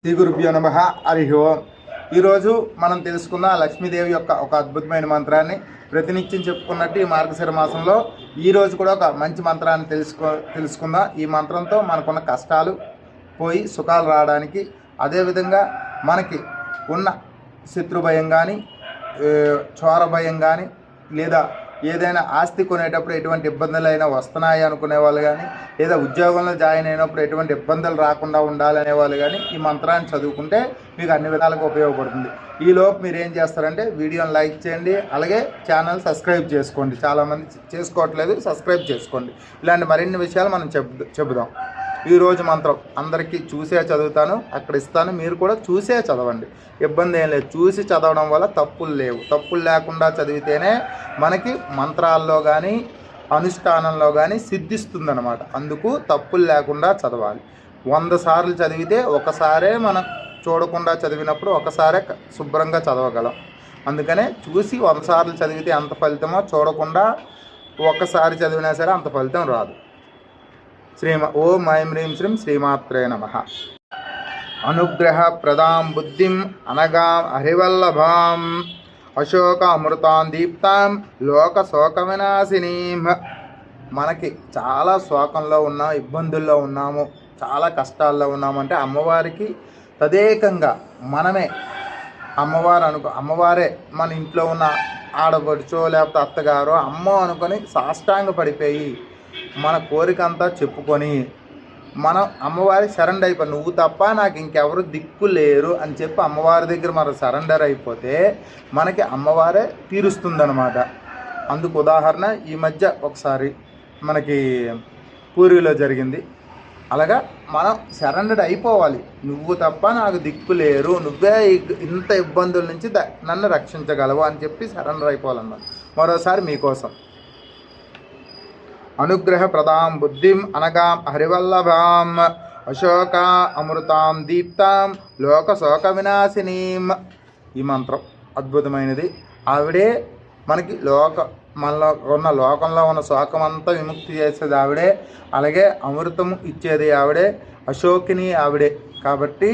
శ్రీ గురుభ్యో నమః. హరి ఓం. ఈరోజు మనం తెలుసుకున్న లక్ష్మీదేవి యొక్క ఒక అద్భుతమైన మంత్రాన్ని ప్రతినిత్యం చెప్పుకున్నట్టు ఈ మార్గశిర మాసంలో ఈరోజు కూడా ఒక మంచి మంత్రాన్ని తెలుసుకుందాం. ఈ మంత్రంతో మనకున్న కష్టాలు పోయి సుఖాలు రావడానికి, అదేవిధంగా మనకి ఉన్న శత్రు భయం కానీ, చోర భయం కానీ, లేదా ఏదైనా ఆస్తి కొనేటప్పుడు ఎటువంటి ఇబ్బందులు అయినా వస్తున్నాయి అనుకునే వాళ్ళు కానీ, లేదా ఉద్యోగంలో జాయిన్ అయినప్పుడు ఎటువంటి ఇబ్బందులు రాకుండా ఉండాలనే వాళ్ళు కానీ ఈ మంత్రాన్ని చదువుకుంటే మీకు అన్ని విధాలుగా ఉపయోగపడుతుంది. ఈలోపు మీరు ఏం చేస్తారంటే వీడియోని లైక్ చేయండి, అలాగే ఛానల్ సబ్స్క్రైబ్ చేసుకోండి. చాలామంది చేసుకోవట్లేదు, సబ్స్క్రైబ్ చేసుకోండి. ఇలాంటి మరిన్ని విషయాలు మనం చెబుదాం. ఈరోజు మంత్రం అందరికీ చూసే చదువుతాను, అక్కడ ఇస్తాను, మీరు కూడా చూసే చదవండి. ఇబ్బంది ఏం లేదు. చూసి చదవడం వల్ల తప్పులు లేవు. తప్పులు లేకుండా చదివితేనే మనకి మంత్రాల్లో కానీ అనుష్ఠానంలో కానీ సిద్ధిస్తుందన్నమాట. అందుకు తప్పులు లేకుండా చదవాలి. 100 సార్లు చదివితే ఒకసారే మనం చూడకుండా చదివినప్పుడు ఒకసారే శుభ్రంగా చదవగలం. అందుకనే చూసి 100 సార్లు చదివితే ఎంత ఫలితమో చూడకుండా ఒక్కసారి చదివినా సరే అంత ఫలితం రాదు. ఓం ఐం హ్రీం శ్రీం శ్రీమాత్రే నమః. అనుగ్రహ ప్రదాం బుద్ధిం అనగాం హరివల్లభాం అశోక అమృతాం దీప్తాం లోక శోక వినాశినీం. మనకి చాలా శోకంలో ఉన్నాం, ఇబ్బందుల్లో ఉన్నాము, చాలా కష్టాల్లో ఉన్నామంటే అమ్మవారికి తదేకంగా మనమే అమ్మవారే మన ఇంట్లో ఉన్న ఆడపడుచో లేకపోతే అత్తగారో అమ్మ అనుకొని సాష్టాంగ పడిపోయి మన కోరిక అంతా చెప్పుకొని మనం అమ్మవారి సరెండర్ అయిపోయి, నువ్వు తప్ప నాకు ఇంకెవరు దిక్కు లేరు అని చెప్పి అమ్మవారి దగ్గర మనం సరెండర్ అయిపోతే మనకి అమ్మవారే తీరుస్తుందన్నమాట. అందుకు ఉదాహరణ ఈ మధ్య ఒకసారి మనకి పూరిలో జరిగింది. అలాగా మనం సరెండర్ అయిపోవాలి. నువ్వు తప్ప నాకు దిక్కు లేరు, నువ్వే ఇంత ఇబ్బందుల నుంచి నన్ను రక్షించగలవు అని చెప్పి సరెండర్ అయిపోవాలన్నమాట. మరోసారి మీకోసం. అనుగ్రహ ప్రదాం బుద్ధిం అనగాం హరివల్లభాం అశోక అమృతాం దీప్తాం లోక శోక వినాశినీం. ఈ మంత్రం అద్భుతమైనది. ఆవిడే మనకి మనలో ఉన్న లోకంలో ఉన్న శోకమంతా విముక్తి చేసేది ఆవిడే, అలాగే అమృతం ఇచ్చేది ఆవిడే, అశోకిని ఆవిడే. కాబట్టి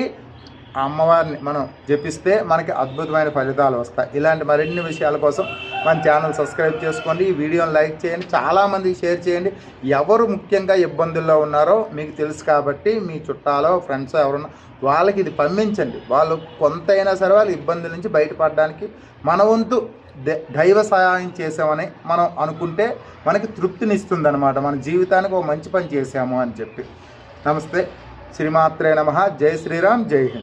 ఆ అమ్మవారిని మనం జపిస్తే మనకి అద్భుతమైన ఫలితాలు వస్తాయి. ఇలాంటి మరిన్ని విషయాల కోసం మన ఛానల్ సబ్స్క్రైబ్ చేసుకోండి, ఈ వీడియోని లైక్ చేయండి, చాలామందికి షేర్ చేయండి. ఎవరు ముఖ్యంగా ఇబ్బందుల్లో ఉన్నారో మీకు తెలుసు కాబట్టి మీ చుట్టాలో ఫ్రెండ్స్ ఎవరున్నా వాళ్ళకి ఇది పంపించండి. వాళ్ళు కొంతైనా సరే వాళ్ళ ఇబ్బందుల నుంచి బయటపడడానికి మన వంతు దైవ సహాయం చేసామని మనం అనుకుంటే మనకి తృప్తినిస్తుంది అనమాట. మన జీవితానికి ఒక మంచి పని చేసాము అని చెప్పి. నమస్తే. శ్రీమాత్రే నమః. జై శ్రీరామ్. జై హింద్.